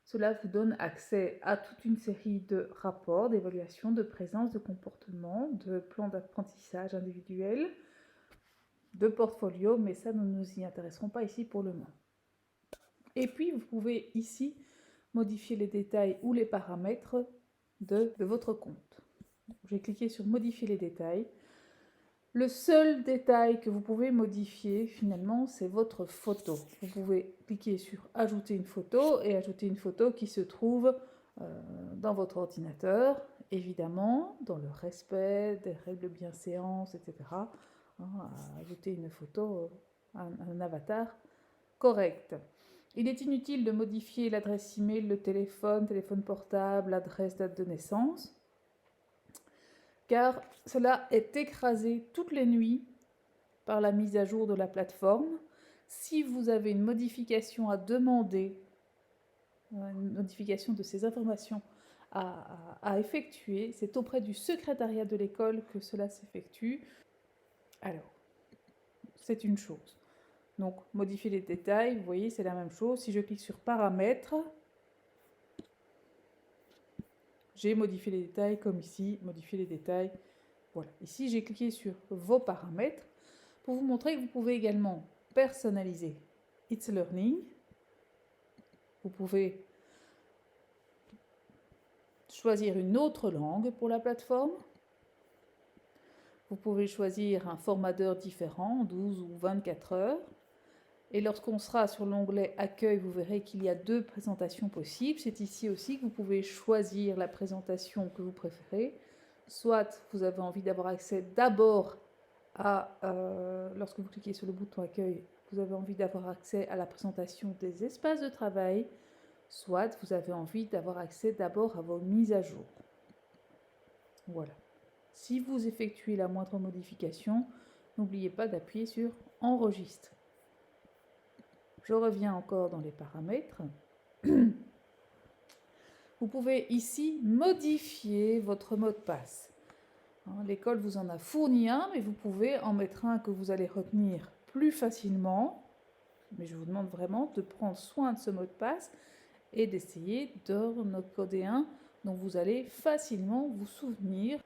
Cela vous donne accès à toute une série de rapports, d'évaluation, de présence, de comportement, de plans d'apprentissage individuel, de portfolio, mais ça, nous ne nous y intéresserons pas ici pour le moment. Et puis, vous pouvez ici modifier les détails ou les paramètres de votre compte. J'ai cliqué sur modifier les détails. Le seul détail que vous pouvez modifier finalement, c'est votre photo. Vous pouvez cliquer sur ajouter une photo et ajouter une photo qui se trouve dans votre ordinateur, évidemment, dans le respect des règles de bienséance, etc. Ajouter une photo, un avatar correct. Il est inutile de modifier l'adresse email, le téléphone portable, l'adresse, date de naissance, car cela est écrasé toutes les nuits par la mise à jour de la plateforme. Si vous avez une modification à demander, une modification de ces informations à effectuer, c'est auprès du secrétariat de l'école que cela s'effectue. Alors, c'est une chose. Donc, modifier les détails, vous voyez, c'est la même chose. Si je clique sur paramètres, j'ai modifié les détails comme ici, modifier les détails. Voilà, ici j'ai cliqué sur vos paramètres pour vous montrer que vous pouvez également personnaliser It's Learning. Vous pouvez choisir une autre langue pour la plateforme. Vous pouvez choisir un format d'heures différent, 12 ou 24 heures. Et lorsqu'on sera sur l'onglet Accueil, vous verrez qu'il y a 2 présentations possibles. C'est ici aussi que vous pouvez choisir la présentation que vous préférez. Soit vous avez envie d'avoir accès d'abord à, lorsque vous cliquez sur le bouton Accueil, vous avez envie d'avoir accès à la présentation des espaces de travail, soit vous avez envie d'avoir accès d'abord à vos mises à jour. Voilà. Si vous effectuez la moindre modification, n'oubliez pas d'appuyer sur Enregistrer. Je reviens encore dans les paramètres. Vous pouvez ici modifier votre mot de passe. L'école vous en a fourni un, mais vous pouvez en mettre un que vous allez retenir plus facilement. Mais je vous demande vraiment de prendre soin de ce mot de passe et d'essayer d'en coder un dont vous allez facilement vous souvenir.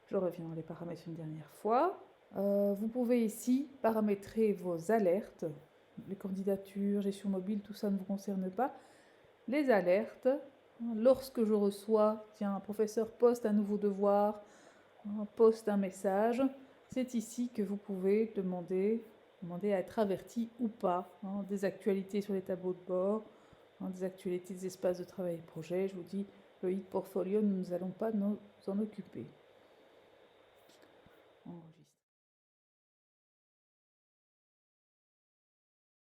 Je reviens dans les paramètres une dernière fois. Vous pouvez ici paramétrer vos alertes. Les candidatures, gestion mobile, tout ça ne vous concerne pas. Les alertes, lorsque je reçois, tiens, un professeur poste un nouveau devoir, poste un message, c'est ici que vous pouvez demander à être averti ou pas des actualités sur les tableaux de bord, des actualités des espaces de travail et projet. Je vous dis, le e-portfolio, nous n'allons pas nous en occuper. Enregistrer.